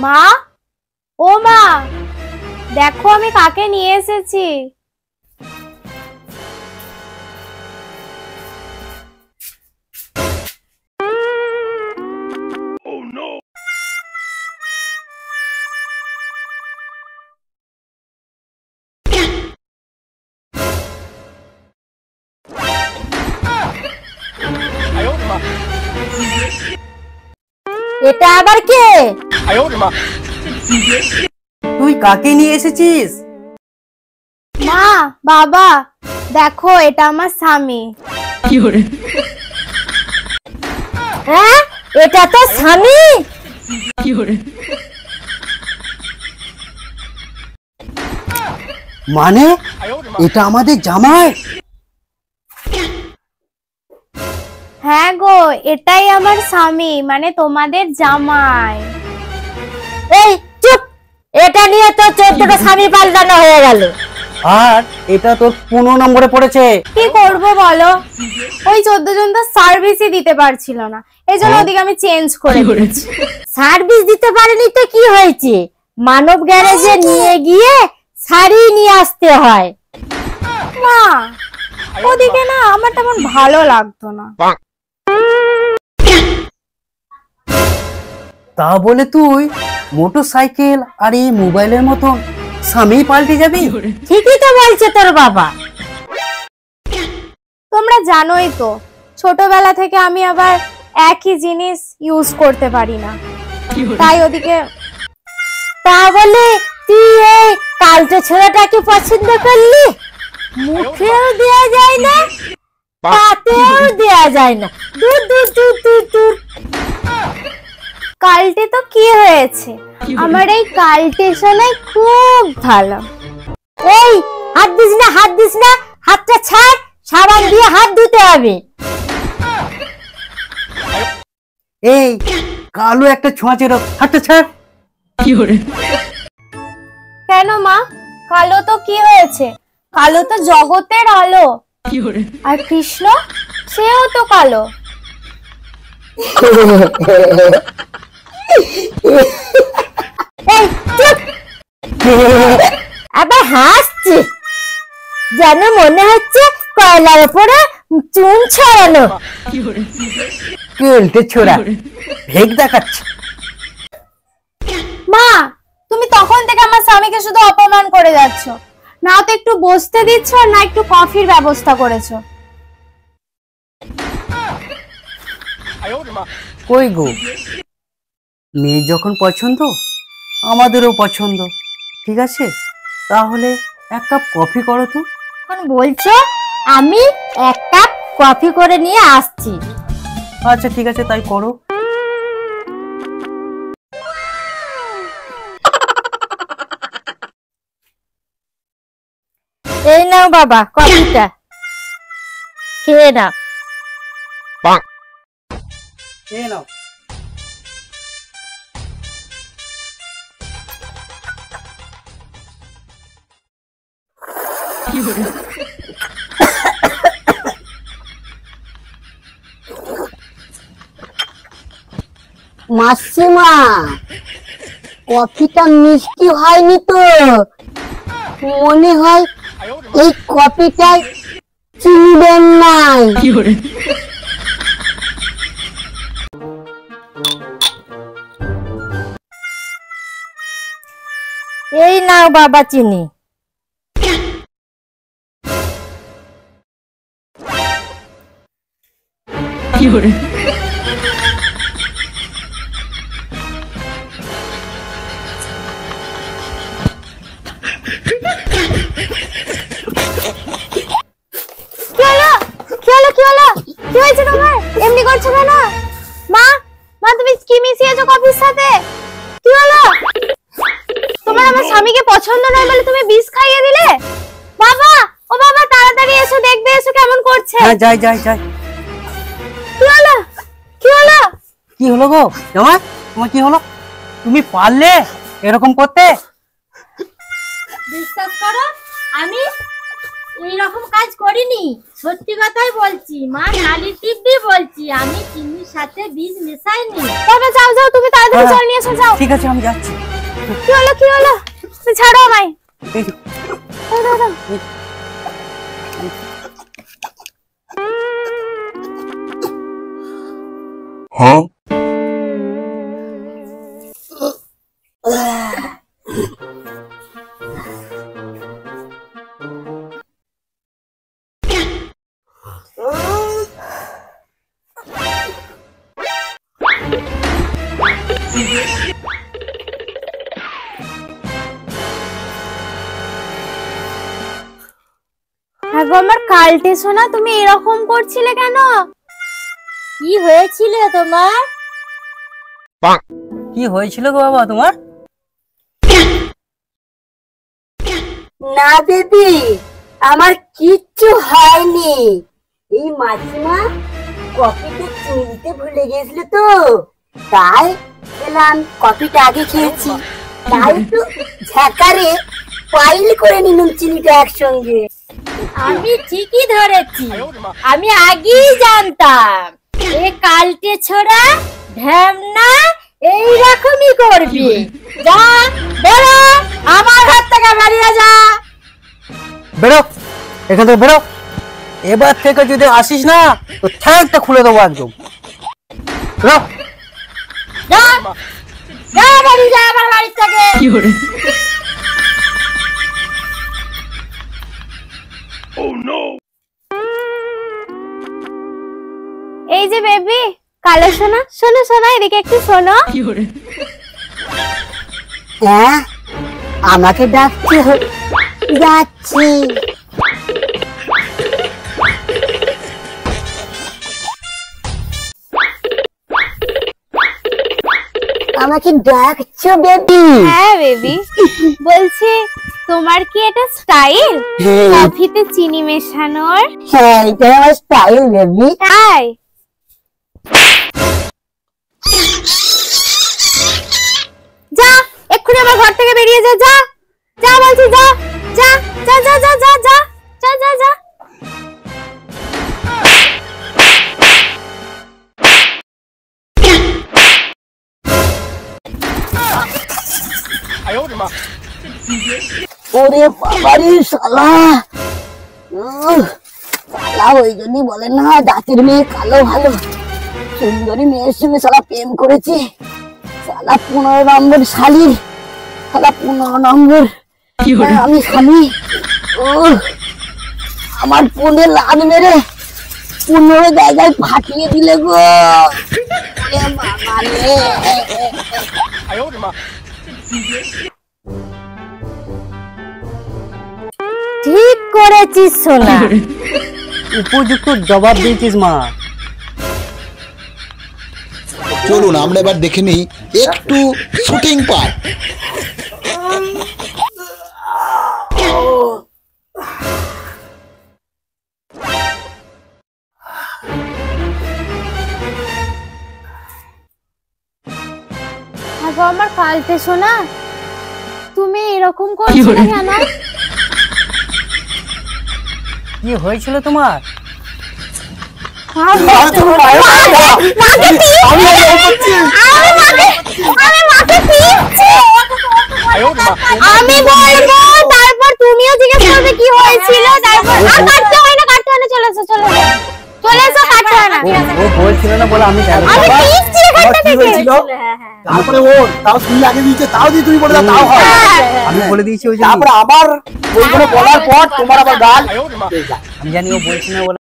মা, ও মা, দেখো আমি কাকে নিয়ে এসেছি। এটা আবার কে? তুই কাকে নিয়ে এসেছিস? মা, বাবা, দেখো এটা আমার স্বামী। হ্যাঁ, এটা তো স্বামী। মানে এটা আমাদের জামাই? হ্যাঁ গো, এটাই আমার স্বামী, মানে তোমাদের জামাই। এই চুপ, এটা নিয়ে তো 14টা স্বামী পাল্টানো হয়ে গেল। আর এটা তোর 15 নম্বরে পড়েছে। কি করব বলো, ওই 14 জন তো সার্ভিসই দিতে পারছিল না, এই জন্য ওদিকে আমি চেঞ্জ করে দিয়েছি। সার্ভিস দিতে পারেনি তো কি হয়েছে, মানব গ্যারেজে নিয়ে গিয়ে শাড়ি নিয়ে আসতে হয়। মা, ওদিকে না আমার তেমন ভালো লাগতো না। তা বলে তুই মোটরসাইকেল আর এই মোবাইলের মতন স্বামী পাল্টে যাবি? ঠিকই তো বলছে তোর বাবা। তোমরা জানোই তো, ছোটবেলা থেকে আমি আবার একই জিনিস ইউজ করতে পারি না, তাই ওদিকে। তা বলে তুই এই কালটো ছেলেটাকে পছন্দ করলি? মুখেও দেয়া যায় না, পাতেও দেয়া যায় না। দূর দূর দূর দূর দূর। কালটে তো কি হয়েছে, আমার এই কালটে সোনাই খুব ভালো। এই হাত দিস না, হাত দিস না, হাতটা ছাড়, সাবান দিয়ে হাত ধুতে হবে। এই কালো একটা ছোঁয়াচে রোগ, হাতটা ছাড়। কেন মা, কালো তো কি হয়েছে? কালো তো জগতের আলো। আর কৃষ্ণ, সেও তো কালো। এই চুপ, আবার হাসছে, যেন মনে হচ্ছে কয়লার উপরে চুন ছড়ানো। কেলটে ছোড়া, ভেগ দেখাচ্ছে। মা, তুমি তখন থেকে আমার স্বামীকে শুধু অপমান করে যাচ্ছ, না তো একটু বসতে দিচ্ছ না একটু কফির ব্যবস্থা করেছো। কই গো, মেয়ে যখন পছন্দ আমাদেরও পছন্দ, ঠিক আছে? তাহলে এক কাপ কফি করো তো। এখন বলছো, আমি এক কাপ কফি করে নিয়ে আসছি। আচ্ছা ঠিক আছে, তাই করো। এই নাও বাবা কফিটা, খেয়ে নাও। এই নাও। মাসিমা, কফিটা মিষ্টি হয়নি তো, মনে হয় এই কফিটায় চিনি দেন নাই। এই নাও বাবা চিনি। কি হয়েছে তোমার? এমনি করছো কেন? মা, মা তুমি কি মিশিয়েছো কফির সাথে? কি হলো? তোমার আমার স্বামীকে পছন্দ নয় বলে তুমি বিষ খাইয়ে দিলে? বাবা, ও বাবা তাড়াতাড়ি এসো, দেখবে এসো কেমন করছে। হ্যাঁ যাই যাই যাই। কি হলো? কি হলো? কি হলো গো জামাই, তোমার কি হলো? তুমি পারলে এরকম করতে? বিশ্বাস করো, আমি এইরকম কাজ করিনি, সত্যি কথাই বলছি মা, নালি দিব্যি বলছি, আমি চিনির সাথে বীজ মেশাইনি। বাবা যাও যাও, তুমি তাড়াতাড়ি জল নিয়ে এসো, যাও। ঠিক আছে আমি যাচ্ছি। কি হলো কি হলো? তুমি ছাড়ো আমায়। এই যে, দাও, দাও, দাও। হ্যাঁ গো আমার কালটে সোনা, তুমি এরকম করছিলে কেন? কি হয়েছিল তোমার? কি হয়েছিল গো বাবা তোমার? না বেবি, আমার কিচ্ছু হয়নি। এই মাসিমা কফিতে চিনি দিতে ভুলে গেছিল তো, তাই খেলাম। কফিটা আগে খেয়েছি, তাই একটু ঝাঁকারে পাইল করে নিলাম চিনিটা একসঙ্গে। আমি ঠিকই ধরেছি, আমি আগেই জানতাম এ কালটে ছোড়া ঢ্যামনা এইরকমই করবি। যা বেরো, আমার হাত থেকে বেরিয়ে যা। বেরো এখান থেকে, বেরো। এবার থেকে যদি আসিস না তো ঠ্যাংটা খুলে দেবো একদম। বেরো। যা যা, বাড়ি যা আমার বাড়ি থেকে। এই যে বেবি, কালো সোনা, শোনো সোনা, এদিকে একটু শোনো। হ্যাঁ, আমাকে ডাকছে, যাচ্ছি। আমাকে ডাকছো বেবি? হ্যাঁ বেবি, বলছি তোমার কি এটা স্টাইল কফিতে চিনি মেশানোর? হ্যাঁ, এটা আমার স্টাইল বেবি। তাই যা, এক্ষুনি আমার ঘর থেকে বেরিয়ে যা, যা যা বলছি, যা যা যা যা যা যা যা যা যা যা। ওরে বাবারে শালা, শালা ওই জন্যই বলে না জাতির মেয়ে কালো ভালো। সুন্দরী মেয়ের সঙ্গে শালা প্রেম করেছে, শালা 15 নম্বর শালি, শালা 15 নম্বর আমি স্বামী। আমার ফোনে লাদ মেরে 15 জায়গায় ফাটিয়ে দিলে গো। ওরে বাবা রে। ঠিক করেছিস সোনা। উপযুক্ত জবাব দিয়েছিস মা। চলুন আমরা এবার দেখে নিই একটু শুটিং পার্ট। আগো আমার কালটে সোনা, তুমি এরকম করছিলে কেন? কি হয়েছিল তোমার? আমি বলবো, তারপর তুমিও জিজ্ঞেস করবে কি হয়েছিল, তারপর আর কাটতে হয় না, কাটতে হয় না, চলে এসো চলে এসো চলে এসো, কাটতে হয় না। ও বলছিল না বলে আমি জানি। আমি পিচ্ছি এখানটা থেকে। তারপরে ও তাও শুনলে আগে দিয়েছে, তাও দিয়ে তুমি বলে দাও, তাও হয়। আমি বলে দিয়েছি ওই জন্য। তারপরে আবার ওইগুলো বলার পর তোমার আবার গাল। আমি জানি ও বলছিল না বলে